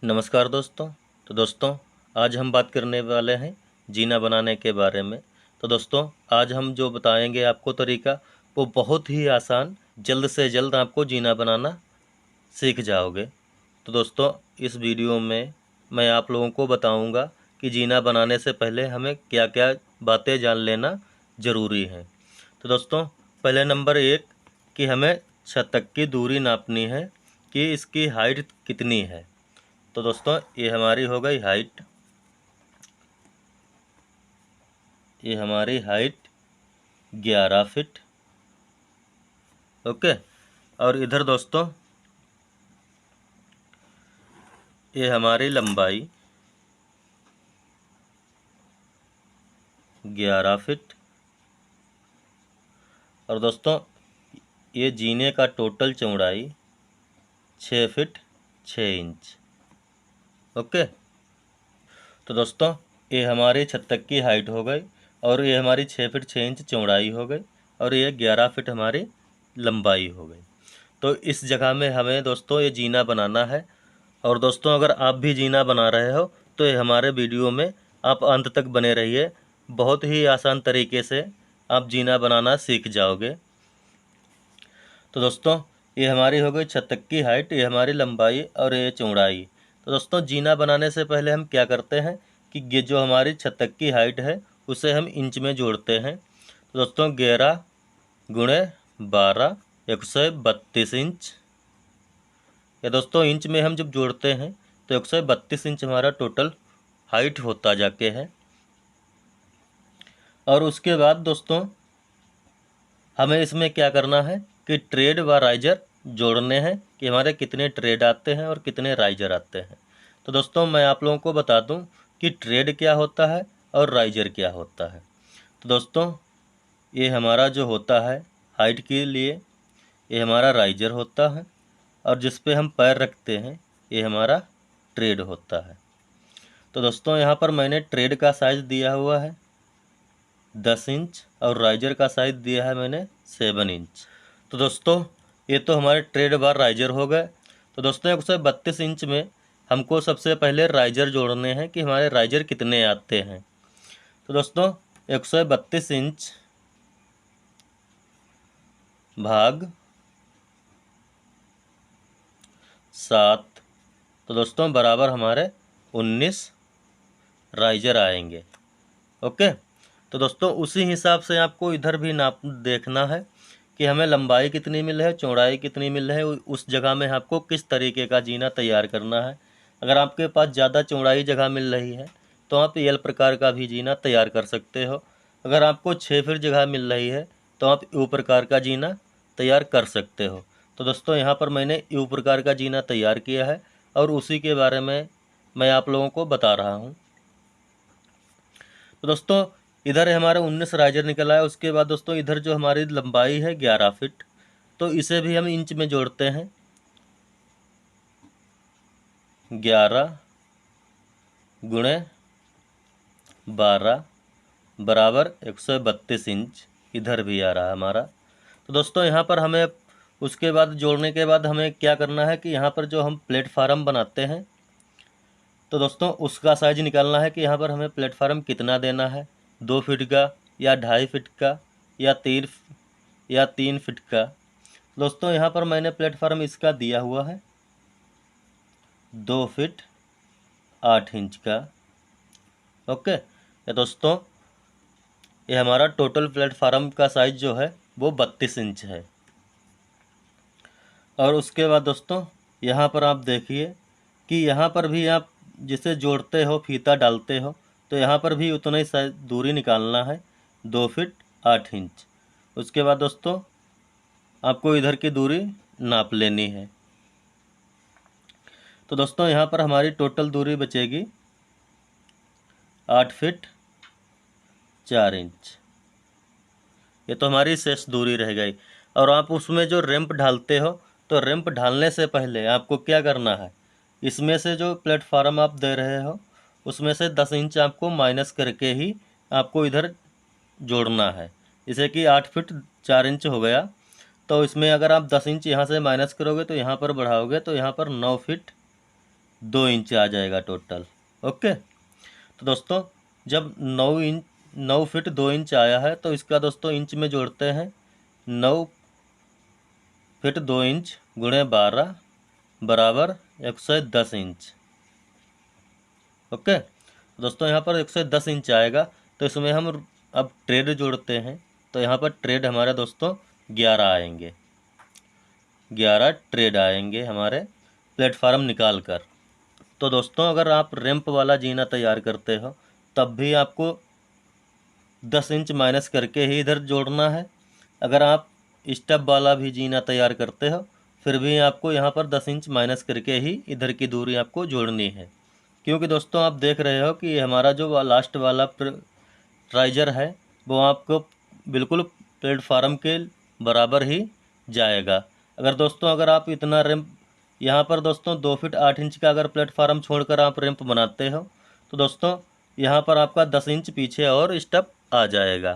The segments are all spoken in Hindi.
नमस्कार दोस्तों। तो दोस्तों, आज हम बात करने वाले हैं जीना बनाने के बारे में। तो दोस्तों, आज हम जो बताएंगे आपको तरीका, वो बहुत ही आसान, जल्द से जल्द आपको जीना बनाना सीख जाओगे। तो दोस्तों, इस वीडियो में मैं आप लोगों को बताऊंगा कि जीना बनाने से पहले हमें क्या क्या बातें जान लेना ज़रूरी है। तो दोस्तों, पहले नंबर एक कि हमें छत तक की दूरी नापनी है कि इसकी हाइट कितनी है। तो दोस्तों, ये हमारी हो गई हाइट, ये हमारी हाइट 11 फीट। ओके। और इधर दोस्तों, ये हमारी लंबाई 11 फीट। और दोस्तों, ये जीने का टोटल चौड़ाई 6 फीट 6 इंच। ओके। तो दोस्तों, ये हमारी छत तक की हाइट हो गई, और ये हमारी 6 फीट 6 इंच चौड़ाई हो गई, और ये 11 फीट हमारी लंबाई हो गई। तो इस जगह में हमें दोस्तों ये जीना बनाना है। और दोस्तों, अगर आप भी जीना बना रहे हो तो ये हमारे वीडियो में आप अंत तक बने रहिए। बहुत ही आसान तरीके से आप जीना बनाना सीख जाओगे। तो दोस्तों, ये हमारी हो गई छत तक की हाइट, ये हमारी लंबाई और ये चौड़ाई। तो दोस्तों, जीना बनाने से पहले हम क्या करते हैं कि ये जो हमारी छत तक की हाइट है उसे हम इंच में जोड़ते हैं। तो दोस्तों, 11 × 12 132 इंच। या दोस्तों, इंच में हम जब जोड़ते हैं तो 132 इंच हमारा टोटल हाइट होता जाके है। और उसके बाद दोस्तों, हमें इसमें क्या करना है कि ट्रेड व राइजर जोड़ने हैं कि हमारे कितने ट्रेड आते हैं और कितने राइजर आते हैं। तो दोस्तों, मैं आप लोगों को बता दूं कि ट्रेड क्या होता है और राइजर क्या होता है। तो दोस्तों, ये हमारा जो होता है हाइट के लिए, ये हमारा राइजर होता है, और जिस पे हम पैर रखते हैं ये हमारा ट्रेड होता है। तो दोस्तों, यहाँ पर मैंने ट्रेड का साइज़ दिया हुआ है 10 इंच, और राइजर का साइज़ दिया है मैंने 7 इंच। तो दोस्तों, ये तो हमारे ट्रेड बार राइजर हो गए। तो दोस्तों, 132 इंच में हमको सबसे पहले राइजर जोड़ने हैं कि हमारे राइजर कितने आते हैं। तो दोस्तों, 132 इंच भाग 7, तो दोस्तों बराबर हमारे 19 राइजर आएंगे। ओके। तो दोस्तों, उसी हिसाब से आपको इधर भी नाप देखना है कि हमें लंबाई कितनी मिल है, चौड़ाई कितनी मिल है, उस जगह में आपको किस तरीके का जीना तैयार करना है। अगर आपके पास ज़्यादा चौड़ाई जगह मिल रही है तो आप एल प्रकार का भी जीना तैयार कर सकते हो। अगर आपको 6 फीट जगह मिल रही है तो आप यू प्रकार का जीना तैयार कर सकते हो। तो दोस्तों, यहाँ पर मैंने यू प्रकार का जीना तैयार किया है और उसी के बारे में मैं आप लोगों को बता रहा हूँ। तो दोस्तों, इधर हमारा 19 राइजर निकला है। उसके बाद दोस्तों, इधर जो हमारी लंबाई है 11 फीट, तो इसे भी हम इंच में जोड़ते हैं। 11 × 12 बराबर 132 इंच इधर भी आ रहा है हमारा। तो दोस्तों, यहाँ पर हमें उसके बाद जोड़ने के बाद हमें क्या करना है कि यहाँ पर जो हम प्लेटफार्म बनाते हैं, तो दोस्तों उसका साइज निकालना है कि यहाँ पर हमें प्लेटफार्म कितना देना है, 2 फीट का या 2.5 फीट का या 3 फीट का। दोस्तों, यहाँ पर मैंने प्लेटफार्म इसका दिया हुआ है 2 फीट 8 इंच का। ओके। या दोस्तों, ये हमारा टोटल प्लेटफार्म का साइज जो है वो 32 इंच है। और उसके बाद दोस्तों, यहाँ पर आप देखिए कि यहाँ पर भी आप जिसे जोड़ते हो, फीता डालते हो, तो यहाँ पर भी उतना ही दूरी निकालना है, 2 फीट 8 इंच। उसके बाद दोस्तों, आपको इधर की दूरी नाप लेनी है। तो दोस्तों, यहाँ पर हमारी टोटल दूरी बचेगी 8 फीट 4 इंच। ये तो हमारी शेष दूरी रह गई। और आप उसमें जो रैंप ढालते हो, तो रैंप ढालने से पहले आपको क्या करना है, इसमें से जो प्लेटफार्म आप दे रहे हो उसमें से 10 इंच आपको माइनस करके ही आपको इधर जोड़ना है। जैसे कि 8 फीट 4 इंच हो गया, तो इसमें अगर आप 10 इंच यहाँ से माइनस करोगे तो यहाँ पर बढ़ाओगे तो यहाँ पर 9 फीट 2 इंच आ जाएगा टोटल। ओके, तो दोस्तों जब 9 फीट 2 इंच आया है तो इसका दोस्तों इंच में जोड़ते हैं 9 फीट 2 इंच गुणे 12 बराबर 110 इंच। ओके, दोस्तों यहाँ पर 110 इंच आएगा, तो इसमें हम अब ट्रेड जोड़ते हैं। तो यहाँ पर ट्रेड हमारे दोस्तों 11 आएंगे, 11 ट्रेड आएंगे हमारे प्लेटफार्म निकाल कर। तो दोस्तों अगर आप रैंप वाला जीना तैयार करते हो तब भी आपको 10 इंच माइनस करके ही इधर जोड़ना है। अगर आप स्टब वाला भी जीना तैयार करते हो फिर भी आपको यहाँ पर 10 इंच माइनस करके ही इधर की दूरी आपको जोड़नी है, क्योंकि दोस्तों आप देख रहे हो कि हमारा जो लास्ट वाला राइजर है वो आपको बिल्कुल प्लेटफार्म के बराबर ही जाएगा। अगर आप इतना रैंप यहाँ पर दोस्तों 2 फीट 8 इंच का अगर प्लेटफार्म छोड़कर आप रैंप बनाते हो तो दोस्तों यहाँ पर आपका 10 इंच पीछे और स्टेप आ जाएगा।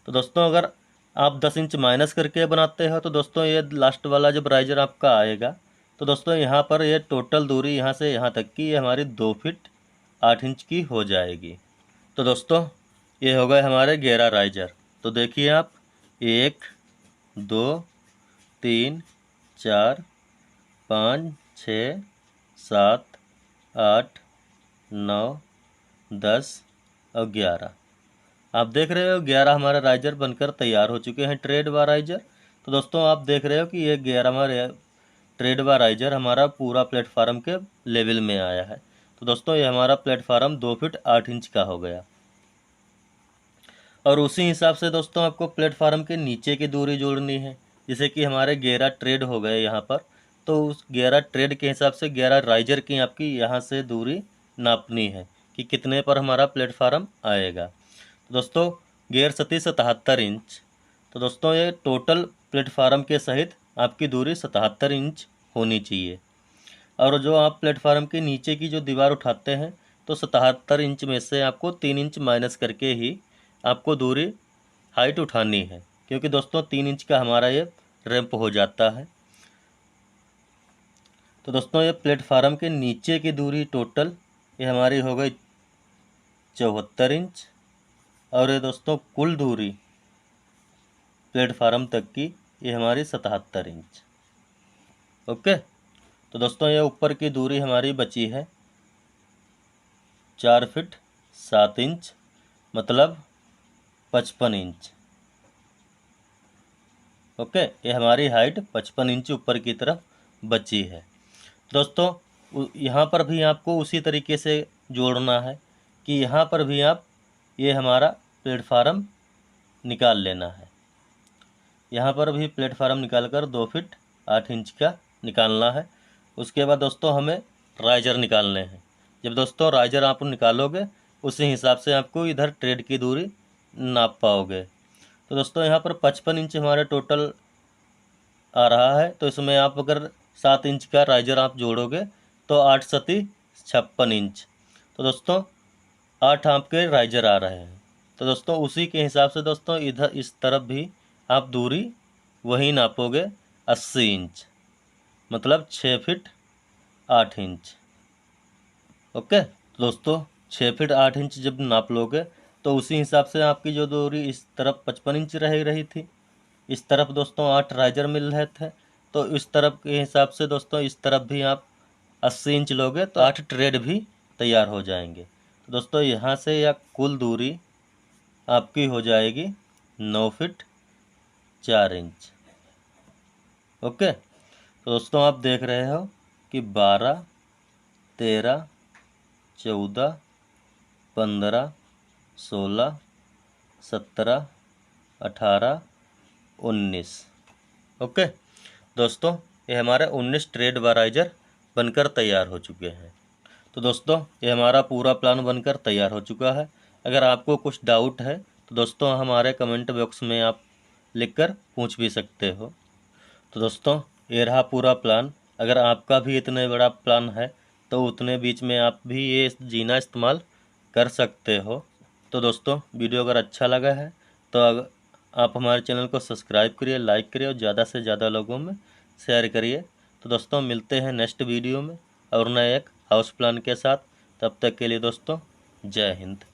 तो दोस्तों अगर आप 10 इंच माइनस करके बनाते हो तो दोस्तों ये लास्ट वाला जब राइजर आपका आएगा तो दोस्तों यहाँ पर ये टोटल दूरी यहाँ से यहाँ तक की ये हमारी 2 फीट 8 इंच की हो जाएगी। तो दोस्तों ये हो गए हमारे 11 राइजर। तो देखिए आप 1 2 3 4 5 6 7 8 9 10 और 11। आप देख रहे हो 11 हमारे राइजर बनकर तैयार हो चुके हैं, ट्रेड व राइजर। तो दोस्तों आप देख रहे हो कि ये 11 हमारे ट्रेड व राइजर हमारा पूरा प्लेटफार्म के लेवल में आया है। तो दोस्तों ये हमारा प्लेटफार्म 2 फीट 8 इंच का हो गया। और उसी हिसाब से दोस्तों आपको प्लेटफार्म के नीचे की दूरी जोड़नी है। जैसे कि हमारे 11 ट्रेड हो गए यहाँ पर, तो उस 11 ट्रेड के हिसाब से 11 राइजर की आपकी यहाँ से दूरी नापनी है कि कितने पर हमारा प्लेटफार्म आएगा। तो दोस्तों गियर सती 77 इंच। तो दोस्तों ये टोटल प्लेटफार्म के सहित आपकी दूरी 77 इंच होनी चाहिए। और जो आप प्लेटफार्म के नीचे की जो दीवार उठाते हैं तो 77 इंच में से आपको 3 इंच माइनस करके ही आपको दूरी हाइट उठानी है, क्योंकि दोस्तों 3 इंच का हमारा ये रैंप हो जाता है। तो दोस्तों ये प्लेटफार्म के नीचे की दूरी टोटल ये हमारी हो गई 74 इंच, और ये दोस्तों कुल दूरी प्लेटफार्म तक की ये हमारी 77 इंच। ओके, तो दोस्तों ये ऊपर की दूरी हमारी बची है 4 फीट 7 इंच, मतलब 55 इंच। ओके, ये हमारी हाइट 55 इंच ऊपर की तरफ बची है। दोस्तों यहाँ पर भी आपको उसी तरीके से जोड़ना है कि यहाँ पर भी आप ये हमारा प्लेटफार्म निकाल लेना है। यहाँ पर भी प्लेटफार्म निकाल कर 2 फीट 8 इंच का निकालना है। उसके बाद दोस्तों हमें राइजर निकालने हैं। जब दोस्तों राइजर आप निकालोगे उसी हिसाब से आपको इधर ट्रेड की दूरी नाप पाओगे। तो दोस्तों यहाँ पर 55 इंच हमारे टोटल आ रहा है, तो इसमें आप अगर 7 इंच का राइजर आप जोड़ोगे तो 8 सती 56 इंच। तो दोस्तों 8 आपके राइजर आ रहे हैं। तो दोस्तों उसी के हिसाब से दोस्तों इधर इस तरफ भी आप दूरी वही नापोगे 80 इंच, मतलब 6 फीट 8 इंच। ओके, तो दोस्तों 6 फीट 8 इंच जब नाप लोगे तो उसी हिसाब से आपकी जो दूरी इस तरफ 55 इंच रह रही थी, इस तरफ दोस्तों 8 राइजर मिल रहे थे, तो इस तरफ के हिसाब से दोस्तों इस तरफ भी आप 80 इंच लोगे तो 8 ट्रेड भी तैयार हो जाएंगे। तो दोस्तों यहाँ से या कुल दूरी आपकी हो जाएगी 9 फीट 4 इंच। ओके, तो दोस्तों आप देख रहे हो कि 12 13 14 15 16 17 18 19। ओके दोस्तों ये हमारे 19 ट्रेड व राइजर बनकर तैयार हो चुके हैं। तो दोस्तों ये हमारा पूरा प्लान बनकर तैयार हो चुका है। अगर आपको कुछ डाउट है तो दोस्तों हमारे कमेंट बॉक्स में आप लिखकर पूछ भी सकते हो। तो दोस्तों ये रहा पूरा प्लान। अगर आपका भी इतने बड़ा प्लान है तो उतने बीच में आप भी ये जीना इस्तेमाल कर सकते हो। तो दोस्तों वीडियो अगर अच्छा लगा है तो आप हमारे चैनल को सब्सक्राइब करिए, लाइक करिए और ज़्यादा से ज़्यादा लोगों में शेयर करिए। तो दोस्तों मिलते हैं नेक्स्ट वीडियो में और नए एक हाउस प्लान के साथ। तब तक के लिए दोस्तों, जय हिंद।